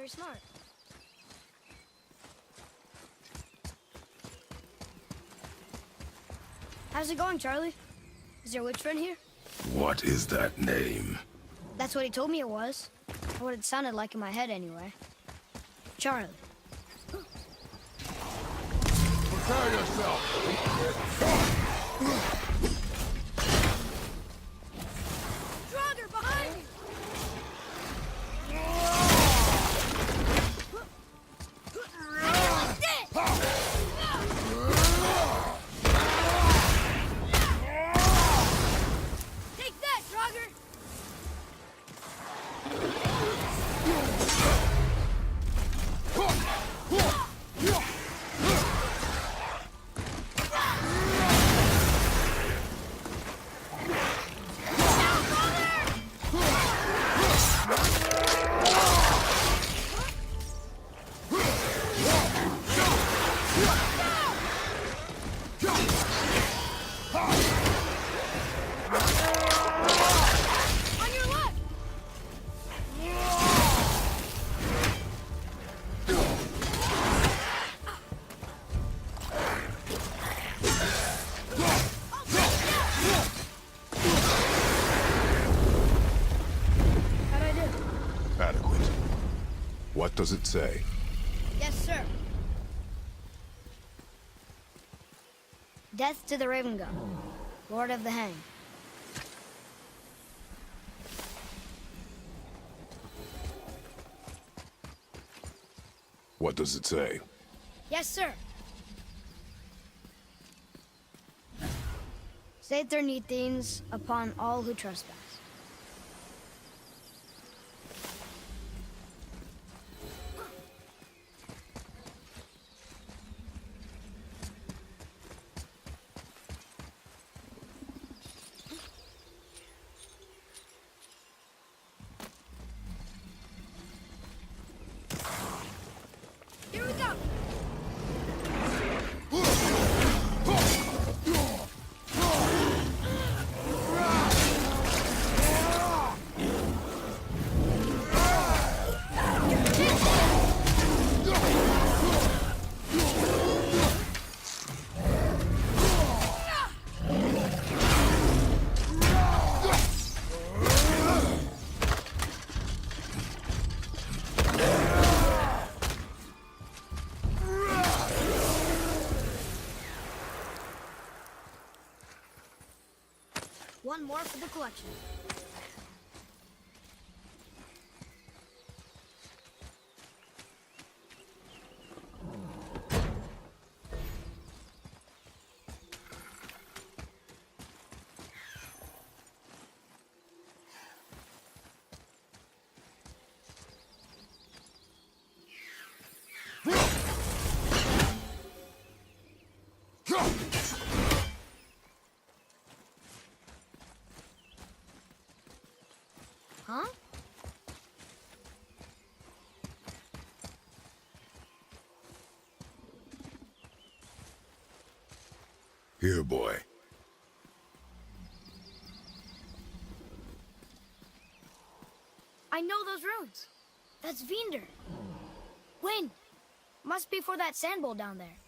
very smart. How's it going, Charlie? Is your witch friend here? What is that name? That's what he told me it was. Or what it sounded like in my head, anyway. Charlie. Prepare yourself! Draugr, behind me! Take that, Draugr! On your left! How'd I do? Adequate. What does it say? Yes, sir. Death to the Raven God, Lord of the Hang. What does it say? Yes, sir. Say their neat things upon all who trespass. Here we go! One more for the collection. Huh? Here, boy. I know those runes. That's Vinder. Wind. Must be for that sand bowl down there.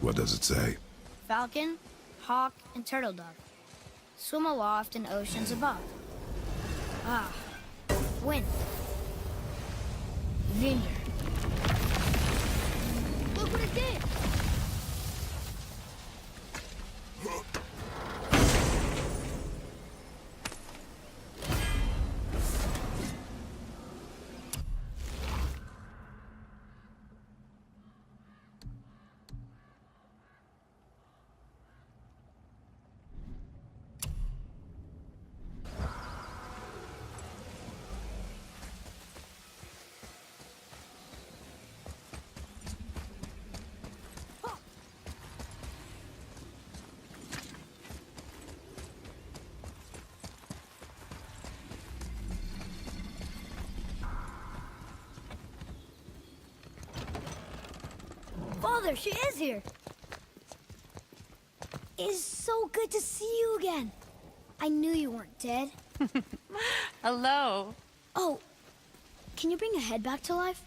What does it say? Falcon, hawk, and turtle dove. Swim aloft in oceans above. Ah, wind. Vinder. Look what it did! Father, she is here. It's so good to see you again. I knew you weren't dead. Hello. Oh, can you bring a head back to life?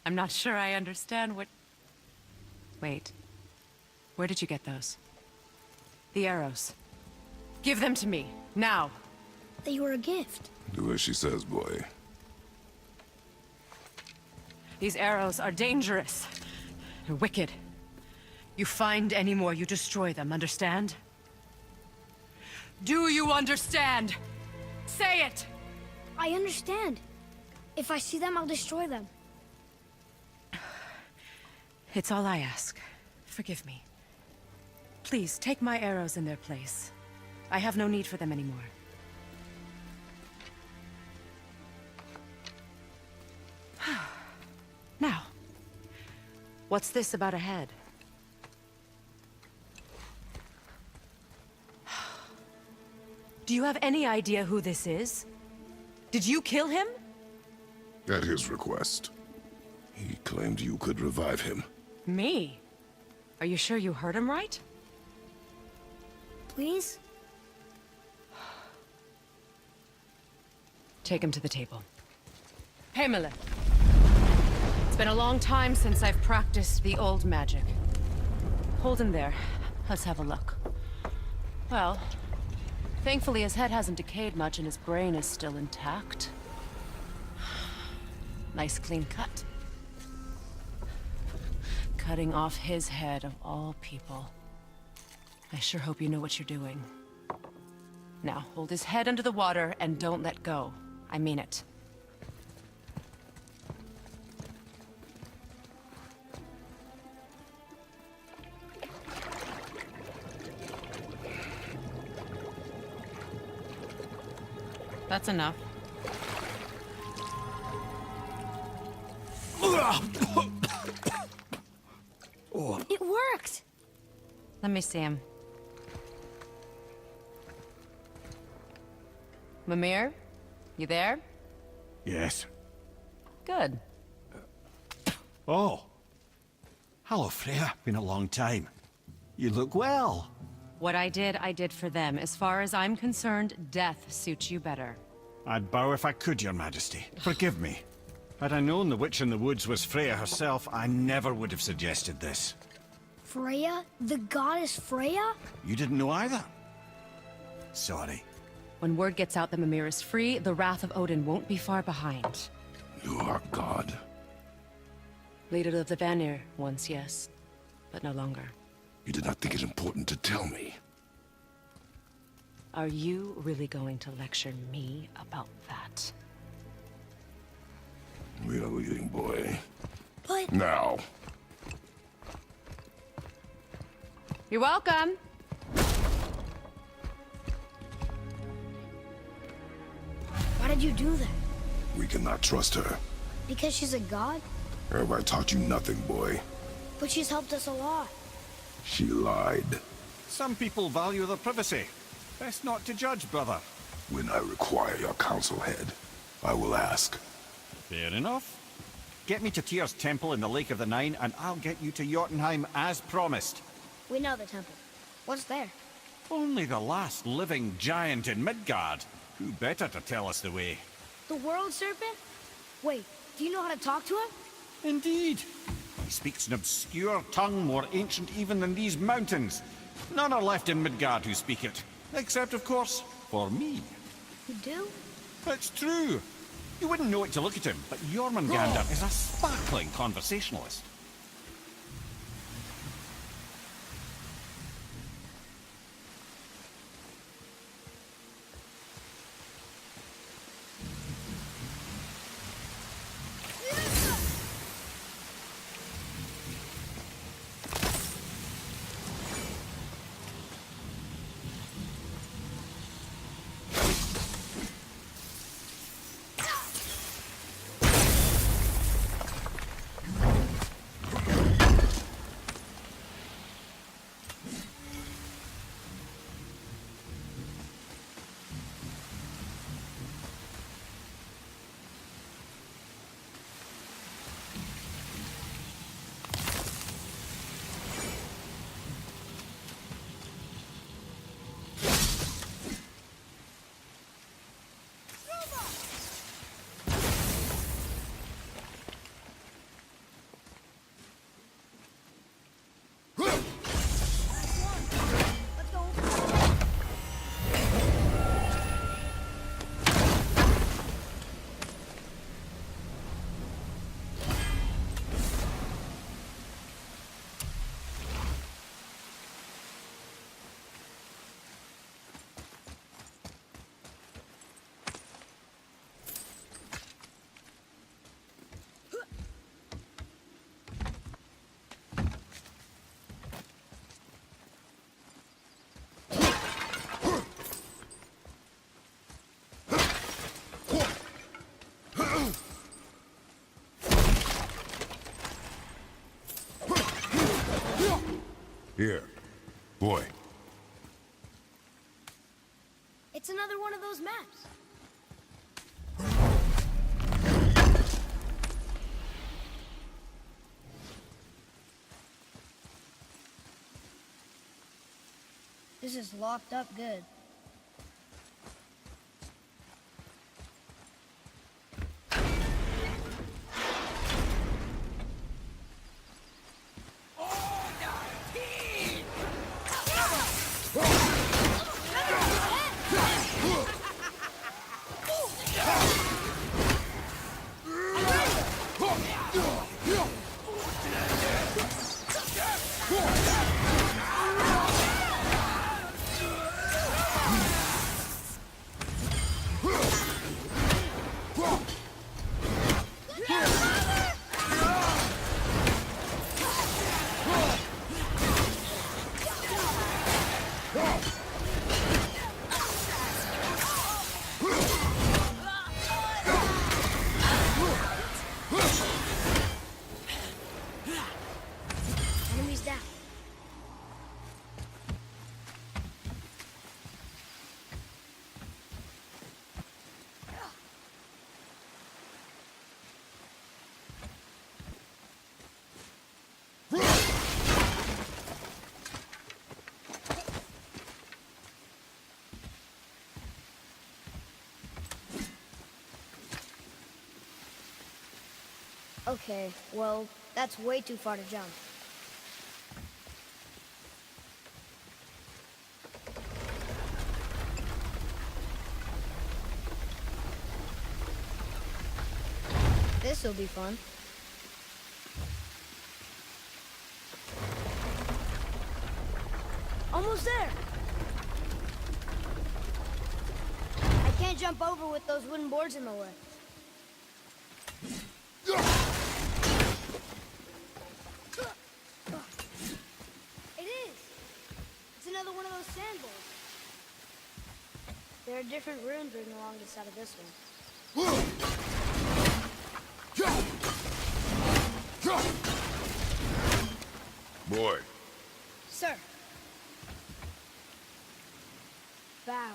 I'm not sure I understand what... Wait. Where did you get those? The arrows. Give them to me, now. They were a gift. Do as she says, boy. These arrows are dangerous. They're wicked. You find any more, you destroy them, understand? Do you understand? Say it! I understand. If I see them, I'll destroy them. It's all I ask. Forgive me. Please, take my arrows in their place. I have no need for them anymore. Now, what's this about a head? Do you have any idea who this is? Did you kill him? At his request. He claimed you could revive him. Me? Are you sure you heard him right? Please? Take him to the table. Pamela. It's been a long time since I've practiced the old magic. Hold him there. Let's have a look. Well, thankfully his head hasn't decayed much and his brain is still intact. Nice clean cut. Cutting off his head of all people. I sure hope you know what you're doing. Now, hold his head under the water and don't let go. I mean it. That's enough. It worked! Let me see him. Mimir? You there? Yes. Good. Oh. Hello, Freya. Been a long time. You look well. What I did for them. As far as I'm concerned, death suits you better. I'd bow if I could, Your Majesty. Forgive me. Had I known the witch in the woods was Freya herself, I never would have suggested this. Freya? The goddess Freya? You didn't know either? Sorry. When word gets out that Mimir is free, the wrath of Odin won't be far behind. You are God. Leader of the Vanir, once yes, but no longer. You did not think it important to tell me. Are you really going to lecture me about that? We are leaving, boy. But... Now. You're welcome. Why did you do that? We cannot trust her. Because she's a god? Have I taught you nothing, boy? But she's helped us a lot. She lied. Some people value their privacy. Best not to judge, brother. When I require your council head, I will ask. Fair enough. Get me to Tyr's temple in the Lake of the Nine, and I'll get you to Jotunheim as promised. We know the temple. What's there? Only the last living giant in Midgard. Who better to tell us the way? The world serpent? Wait, do you know how to talk to him? Indeed. He speaks an obscure tongue more ancient even than these mountains. None are left in Midgard who speak it. Except, of course, for me. You do? It's true. You wouldn't know it to look at him, but Jormungandr is a sparkling conversationalist. Here. Boy. It's another one of those maps. This is locked up good. Enemies down. Okay, well, that's way too far to jump. This'll be fun. Almost there! I can't jump over with those wooden boards in the way. It is! It's another one of those sand bowls. There are different runes written along the side of this one. Boy. Sir. Bow.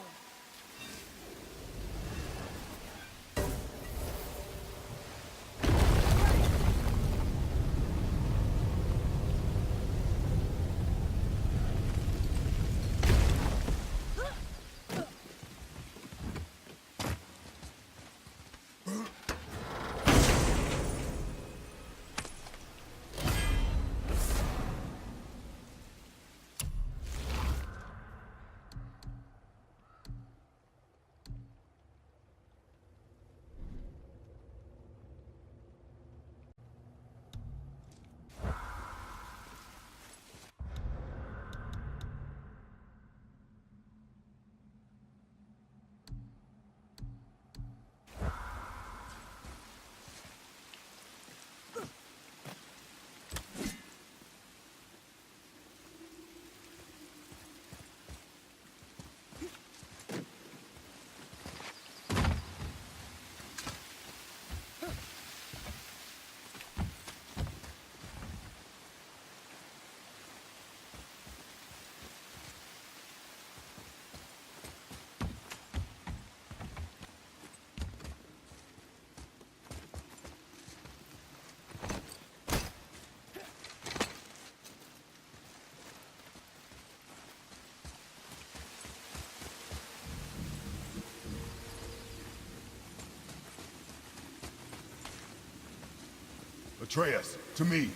Atreus, to me.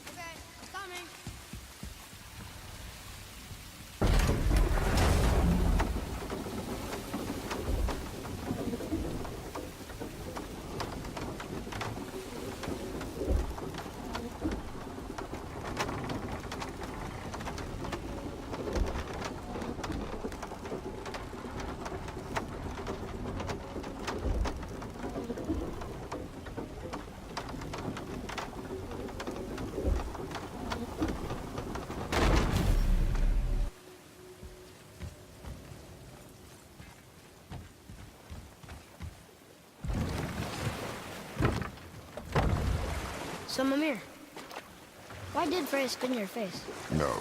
Okay, coming. So, Mimir, why did Freya spit in your face? No.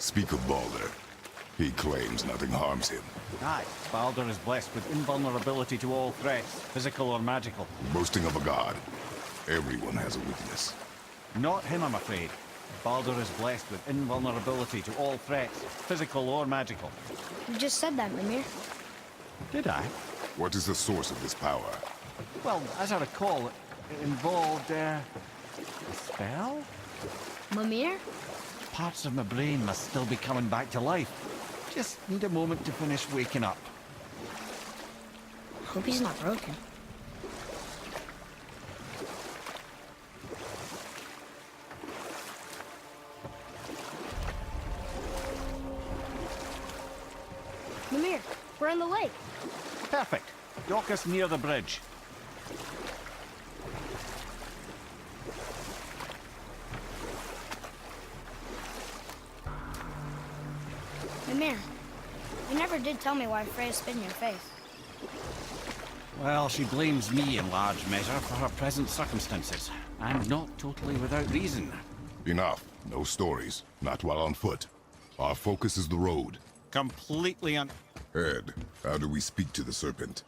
Speak of Baldur. He claims nothing harms him. Aye, Baldur is blessed with invulnerability to all threats, physical or magical. Boasting of a god. Everyone has a weakness. Not him, I'm afraid. Baldur is blessed with invulnerability to all threats, physical or magical. You just said that, Mimir. Did I? What is the source of this power? Well, as I recall, it involved, a spell? Mimir? Parts of my brain must still be coming back to life. Just need a moment to finish waking up. Hope he's not broken. Mimir, we're on the lake. Perfect. Dock us near the bridge. Mimir, you never did tell me why Freya spit in your face. Well, she blames me in large measure for her present circumstances, and not totally without reason. Enough. No stories. Not while on foot. Our focus is the road. Completely Ed, how do we speak to the serpent?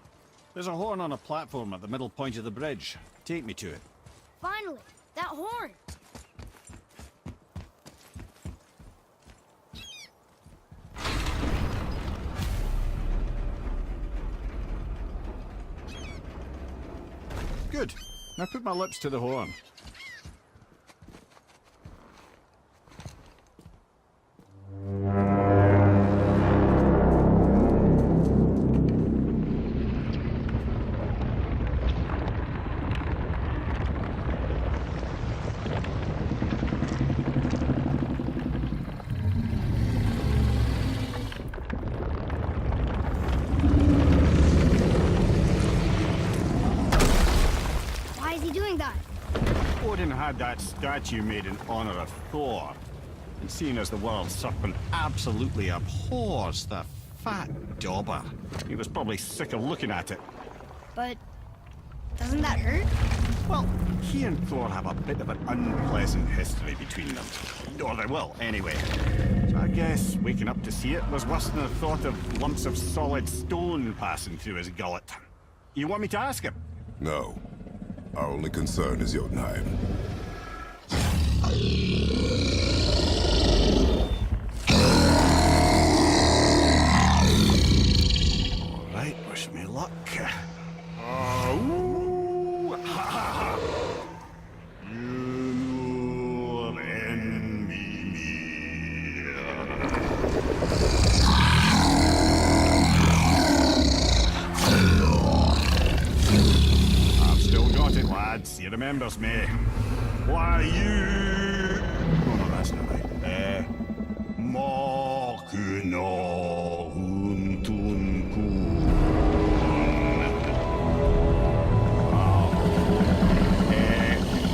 There's a horn on a platform at the middle point of the bridge. Take me to it. Finally, that horn. Good. Now put my lips to the horn. Why is he doing that? Odin had that statue made in honor of Thor. And seeing as the world serpent absolutely abhors the fat dauber, he was probably sick of looking at it. But doesn't that hurt? Well, he and Thor have a bit of an unpleasant history between them. Or they will, anyway. So I guess waking up to see it was worse than the thought of lumps of solid stone passing through his gullet. You want me to ask him? No. Our only concern is Jotunheim. All right, wish me luck. Oh, ha, ha, ha. You and me. I've still got it, lads. He remembers me. Why, you... No, that's not right. Makuna huntun kun.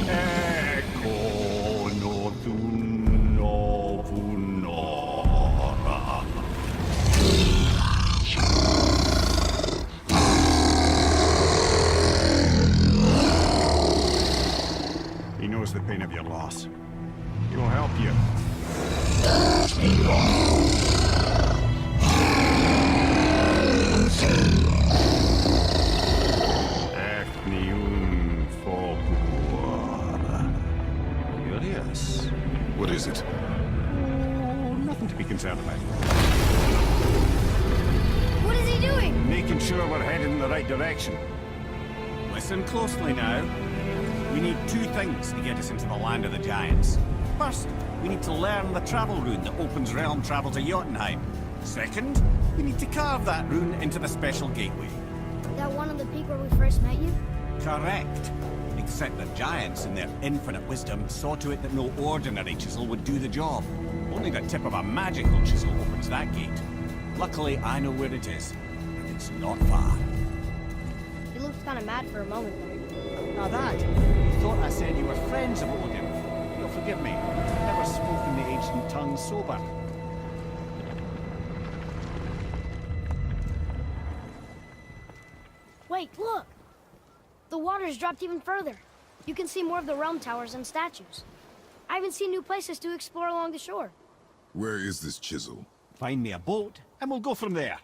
Eko no tun no punora. He knows the pain of your loss. He will help you. Efniun Fokuar. Curious. What is it? Oh, nothing to be concerned about. What is he doing? Making sure we're heading in the right direction. Listen closely now. We need two things to get us into the land of the giants. First, we need to learn the travel rune that opens realm travel to Jotunheim. Second, we need to carve that rune into the special gateway. That one on the peak where we first met you? Correct. Except the giants, in their infinite wisdom, saw to it that no ordinary chisel would do the job. Only the tip of a magical chisel opens that gate. Luckily, I know where it is, and it's not far. You looked kind of mad for a moment there. Now that, you thought I said you were friends of Odin. You'll forgive me. I've never spoken the ancient tongue sober. Wait, look! The water's dropped even further. You can see more of the realm towers and statues. I even see new places to explore along the shore. Where is this chisel? Find me a boat, and we'll go from there.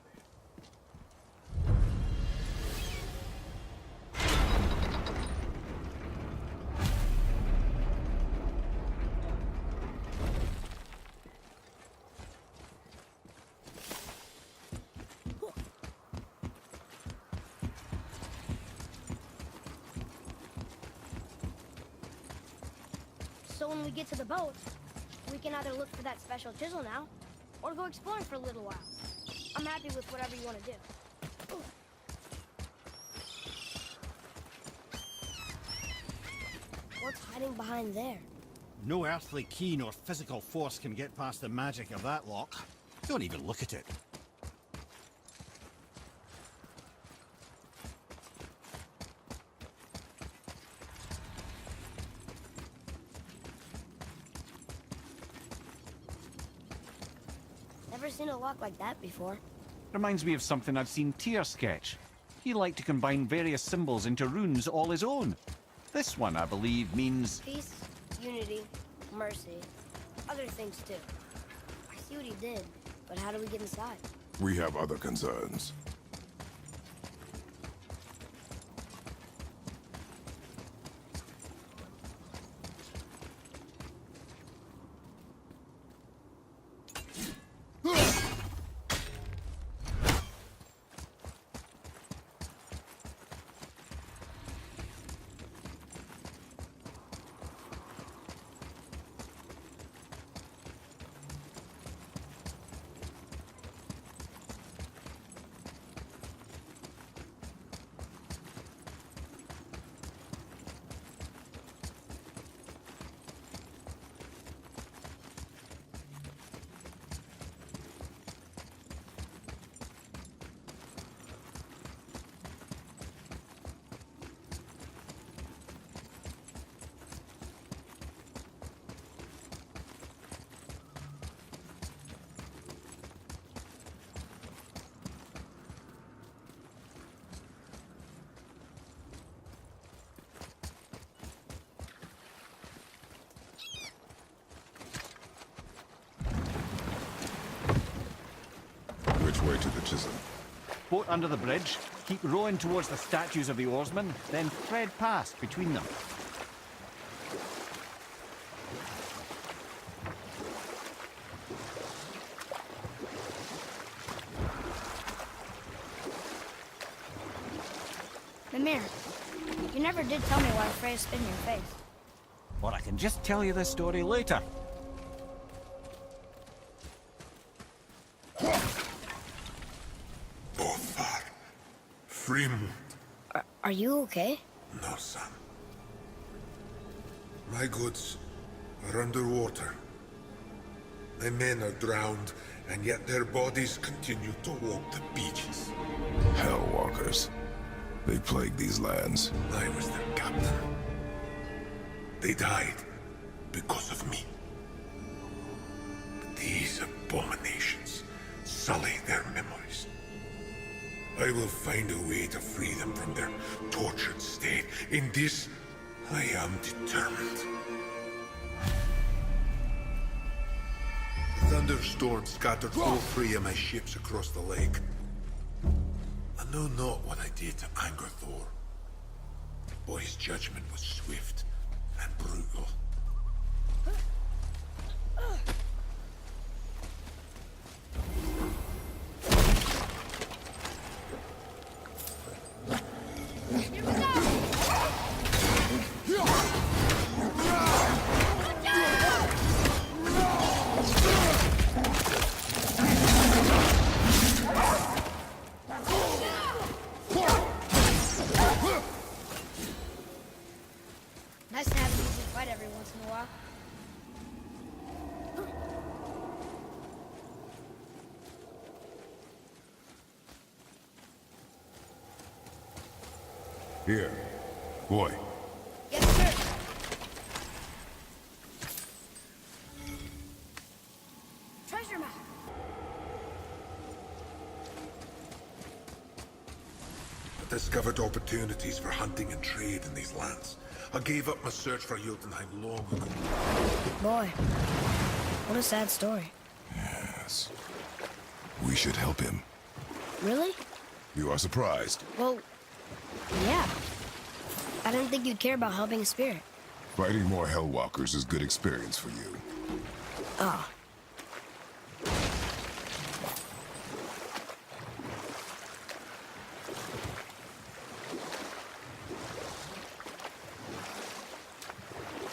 So when we get to the boat, we can either look for that special chisel now, or go exploring for a little while. I'm happy with whatever you want to do. What's hiding behind there? No earthly key nor physical force can get past the magic of that lock. Don't even look at it. Never seen a lock like that before. Reminds me of something I've seen Tyr sketch. He liked to combine various symbols into runes all his own. This one, I believe, means... Peace, unity, mercy, other things too. I see what he did, but how do we get inside? We have other concerns. Which way to the chisel? boat under the bridge, keep rowing towards the statues of the oarsmen, then thread past between them. Mimir, you never did tell me why Freya spit in your face. Or I can just tell you this story later. Bothar. Fremont. Are you okay? No, son. My goods are underwater. My men are drowned, and yet their bodies continue to walk the beaches. Hellwalkers. They plague these lands. I was their captain. They died because of me. But these abominations sully their memories. I will find a way to free them from their tortured state. In this, I am determined. The thunderstorm scattered all three of my ships across the lake. I know not what I did to anger Thor. The boy's judgment was swift and brutal. Nice to have an easy fight every once in a while. Here. Boy. Yes, sir. Treasure map. I discovered opportunities for hunting and trade in these lands. I gave up my search for Jotunheim long ago. Boy, what a sad story. Yes. We should help him. Really? You are surprised. Well, yeah. I didn't think you'd care about helping a spirit. Fighting more Hellwalkers is good experience for you. Oh.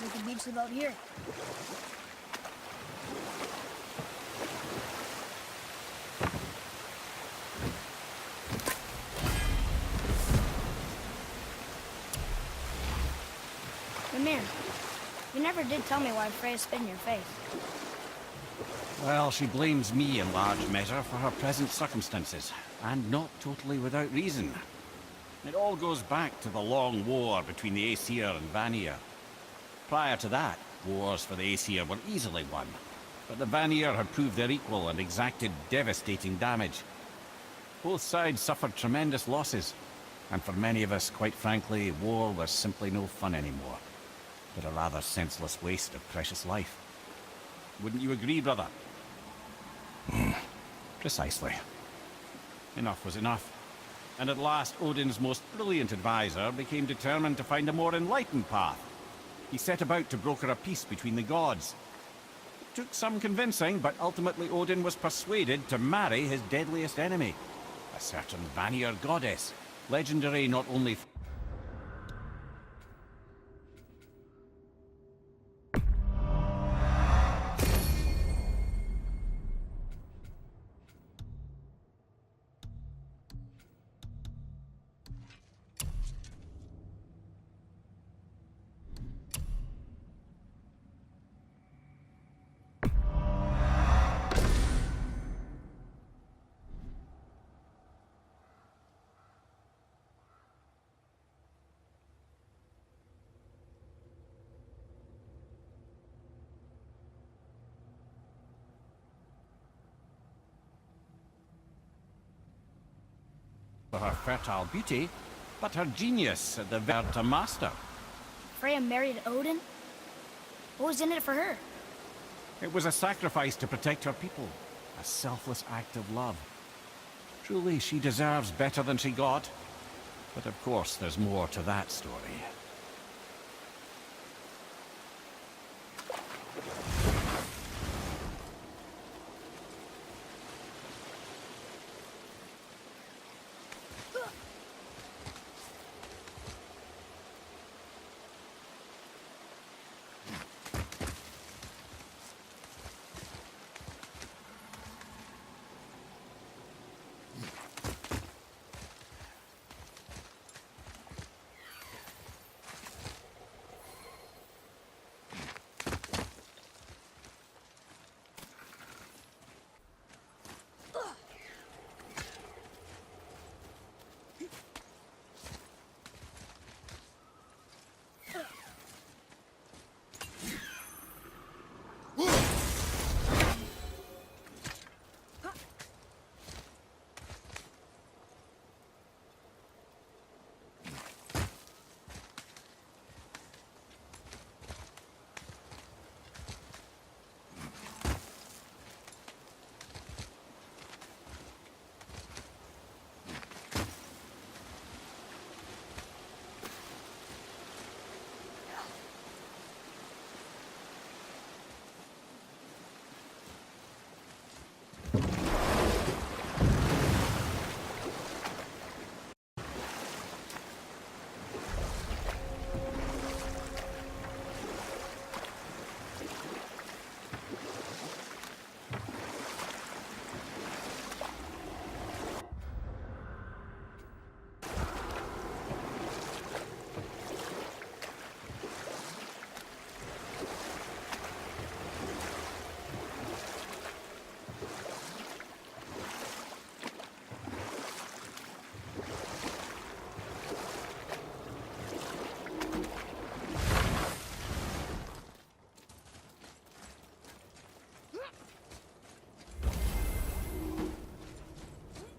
We can beach the boat here. Amir, you never did tell me why Freya spit in your face. Well, she blames me in large measure for her present circumstances, and not totally without reason. It all goes back to the long war between the Aesir and Vanir. Prior to that, wars for the Aesir were easily won, but the Vanir had proved their equal and exacted devastating damage. Both sides suffered tremendous losses, and for many of us, quite frankly, war was simply no fun anymore, but a rather senseless waste of precious life. Wouldn't you agree, brother? Precisely. Enough was enough. And at last, Odin's most brilliant advisor became determined to find a more enlightened path. He set about to broker a peace between the gods. It took some convincing, but ultimately Odin was persuaded to marry his deadliest enemy, a certain Vanir goddess, legendary not only for her fertile beauty, but her genius at the verb to master. Freya married Odin? What was in it for her? It was a sacrifice to protect her people, a selfless act of love. Truly, she deserves better than she got. But of course, there's more to that story.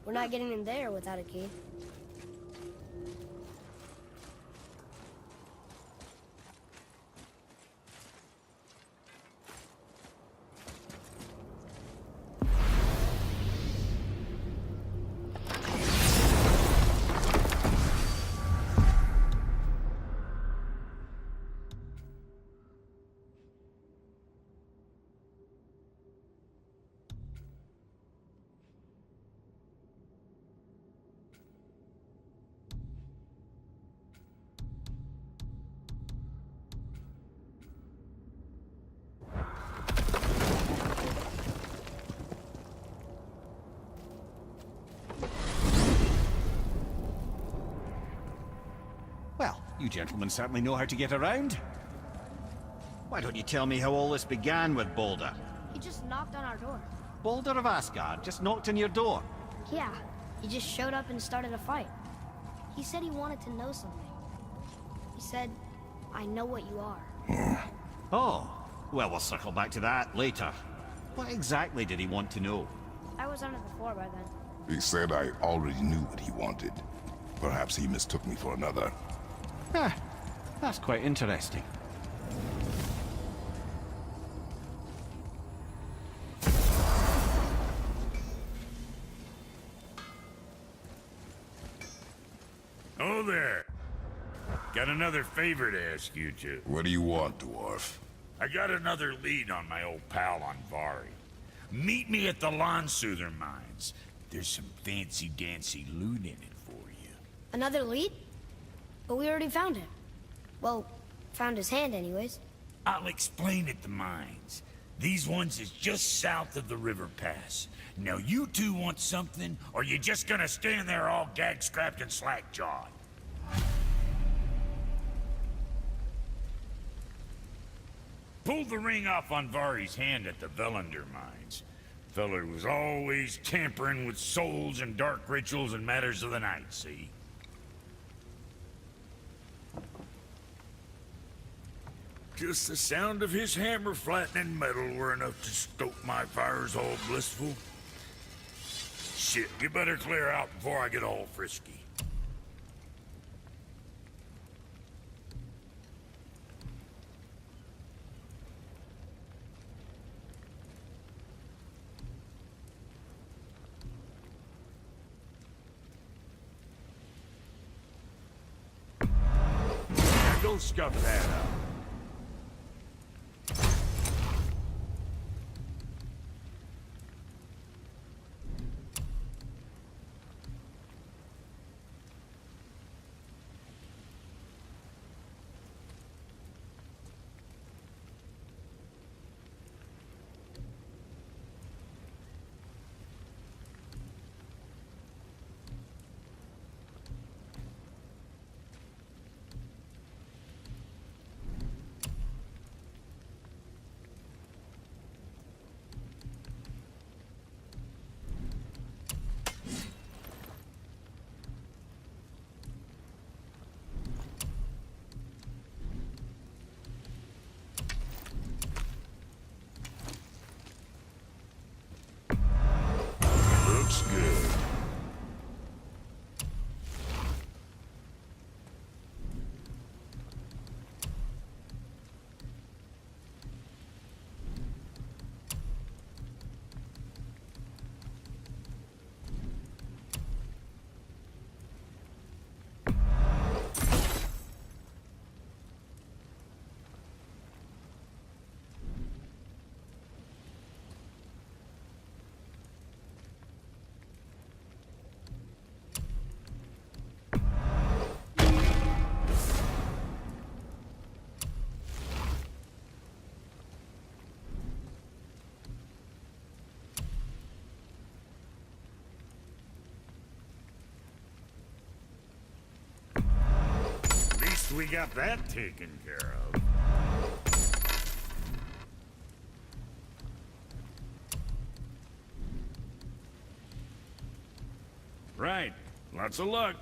We're not getting in there without a key. You gentlemen certainly know how to get around. Why don't you tell me how all this began with Balder? He just knocked on our door. Balder of Asgard just knocked on your door. Yeah, he just showed up and started a fight. He said he wanted to know something. He said, I know what you are. Oh, well, we'll circle back to that later. What exactly did he want to know? I was under the floor by then. He said I already knew what he wanted. Perhaps he mistook me for another. Huh, that's quite interesting. Oh there. Got another favor to ask you two. What do you want, dwarf? I got another lead on my old pal on Vari. Meet me at the Lawnsoother mines. There's some fancy-dancy loot in it for you. Another lead? But we already found him. Well, found his hand anyways. I'll explain at the mines. These ones is just south of the river pass. Now you two want something, or you just gonna stand there all gag-scrapped and slack-jawed? Pulled the ring off on Vari's hand at the Velander mines. Feller was always tampering with souls and dark rituals and matters of the night, see? Just the sound of his hammer flattening metal were enough to stoke my fires all blissful. Shit, you better clear out before I get all frisky. Now go scuff that up. Looks good. We got that taken care of. Right. Lots of luck.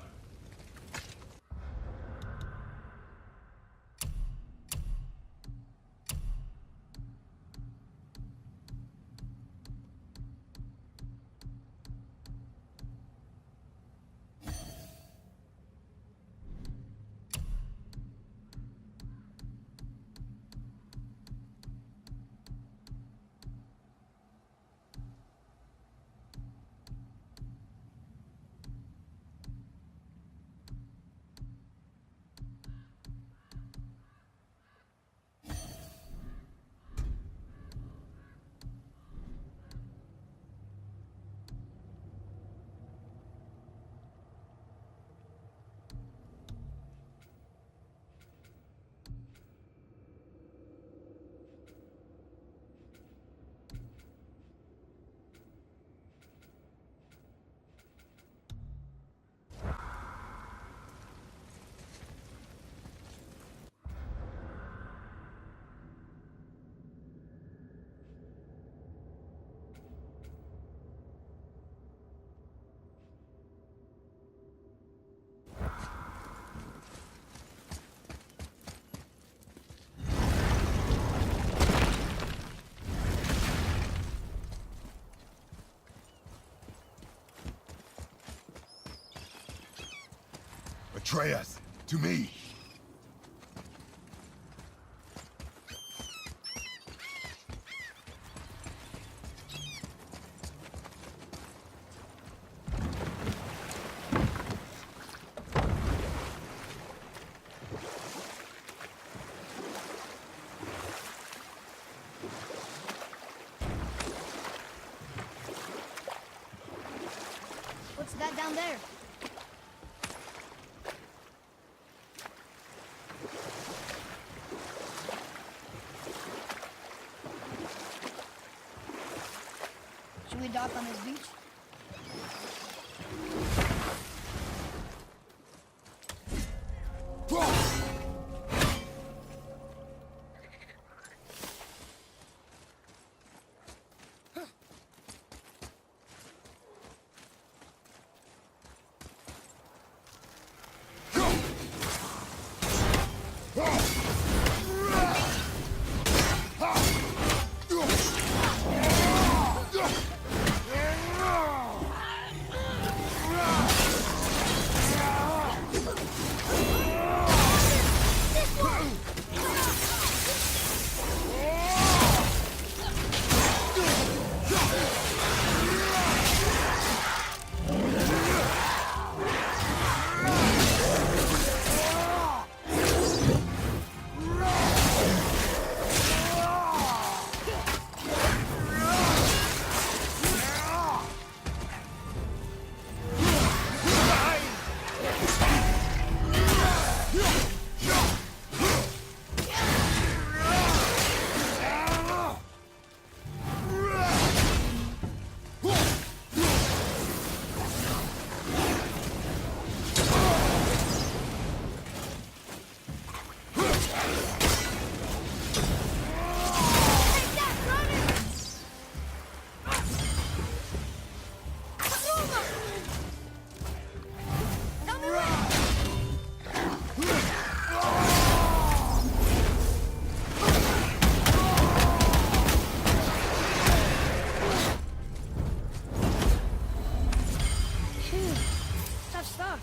betray us. To me. What's that down there? Should we dock on this beach? Tough stuff.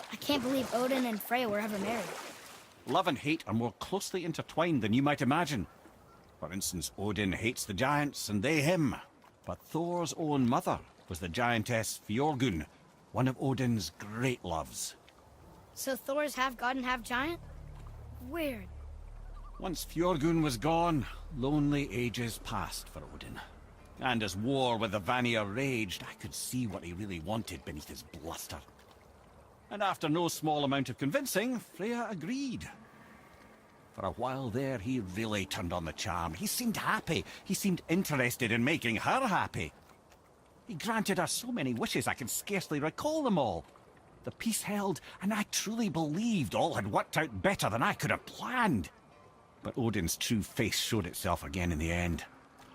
I can't believe Odin and Freya were ever married. Love and hate are more closely intertwined than you might imagine. For instance, Odin hates the giants and they him. But Thor's own mother was the giantess Fjorgun, one of Odin's great loves. So Thor's half god and half giant? Weird. Once Fjorgun was gone, lonely ages passed for Odin. And as war with the Vanir raged, I could see what he really wanted beneath his bluster. And after no small amount of convincing, Freya agreed. For a while there, he really turned on the charm. He seemed happy. He seemed interested in making her happy. He granted her so many wishes I can scarcely recall them all. The peace held, and I truly believed all had worked out better than I could have planned. But Odin's true face showed itself again in the end.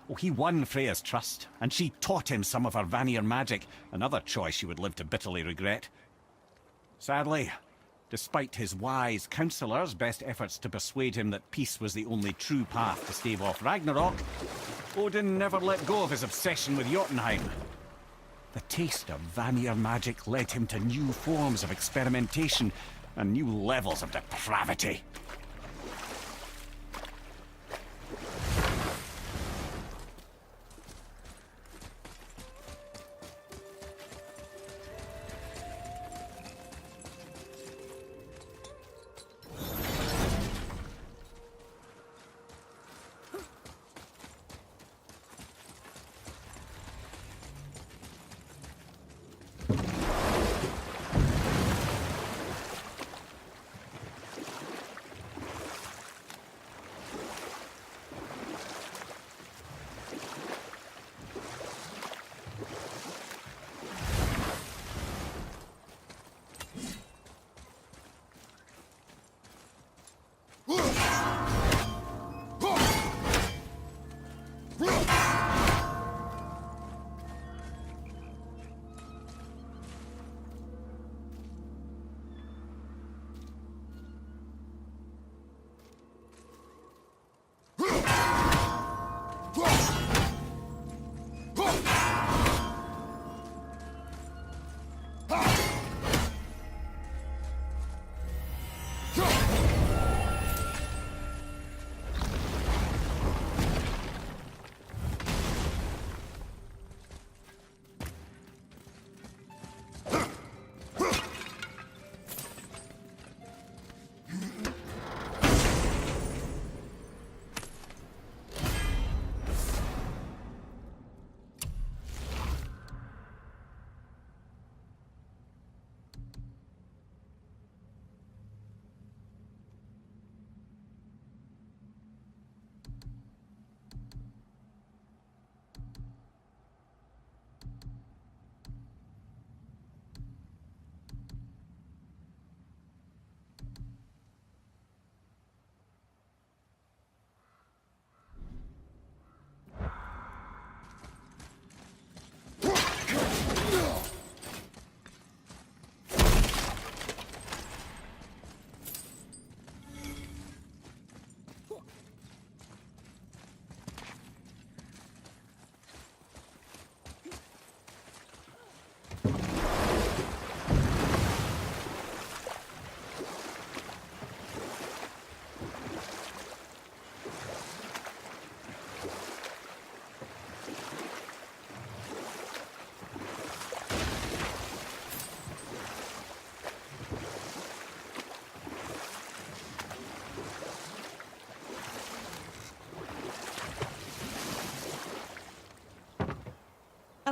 Oh, he won Freya's trust, and she taught him some of her Vanir magic, another choice she would live to bitterly regret. Sadly, despite his wise counsellors' best efforts to persuade him that peace was the only true path to stave off Ragnarok, Odin never let go of his obsession with Jotunheim. The taste of Vanir magic led him to new forms of experimentation and new levels of depravity.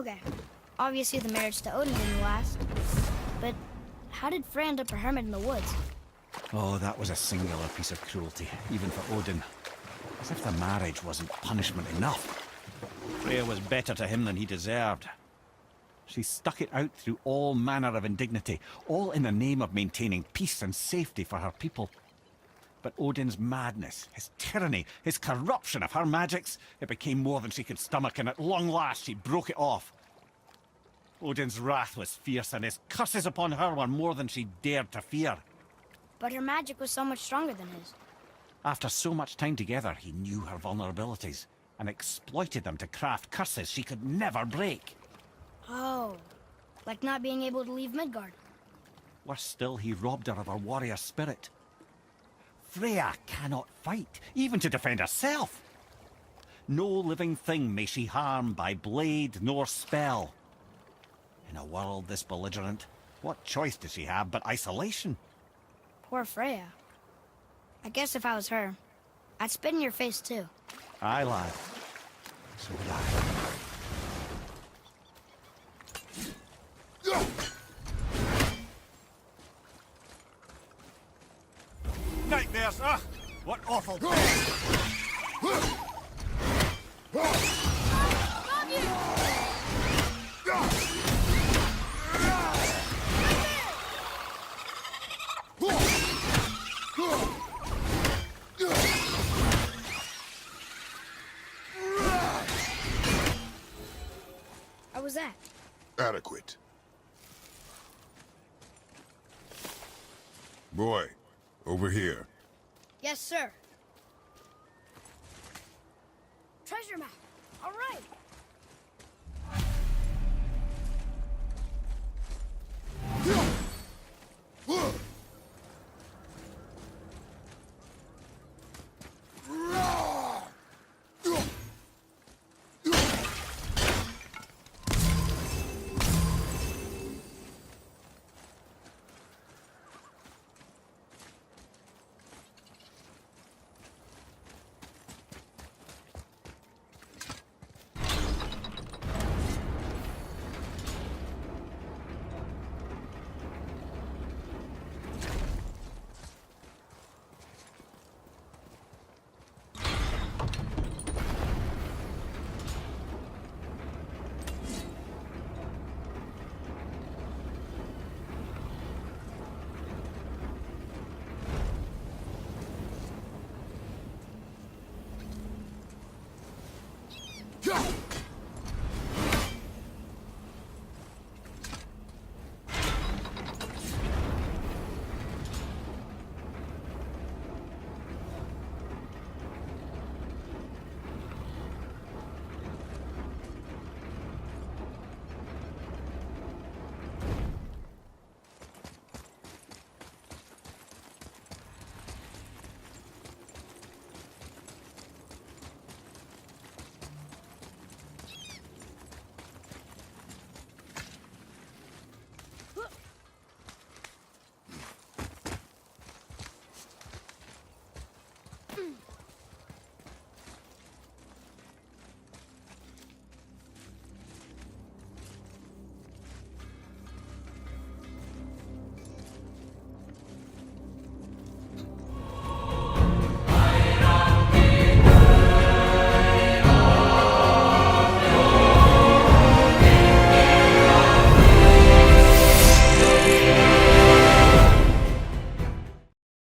Okay, obviously the marriage to Odin didn't last, but how did Frey end up a hermit in the woods? Oh, that was a singular piece of cruelty, even for Odin. As if the marriage wasn't punishment enough. Freya was better to him than he deserved. She stuck it out through all manner of indignity, all in the name of maintaining peace and safety for her people. But Odin's madness, his tyranny, his corruption of her magics, it became more than she could stomach, and at long last she broke it off. Odin's wrath was fierce, and his curses upon her were more than she dared to fear. But her magic was so much stronger than his. After so much time together, he knew her vulnerabilities, and exploited them to craft curses she could never break. Oh, like not being able to leave Midgard. Worse still, he robbed her of her warrior spirit. Freya cannot fight, even to defend herself. No living thing may she harm by blade nor spell. In a world this belligerent, What choice does she have but isolation? Poor Freya. I guess if I was her, I'd spit in your face too. Aye, lad. So would I. Nightmares! Ah! What awful How was that? Adequate. Boy, over here. Yes, sir. Treasure map. All right. Go!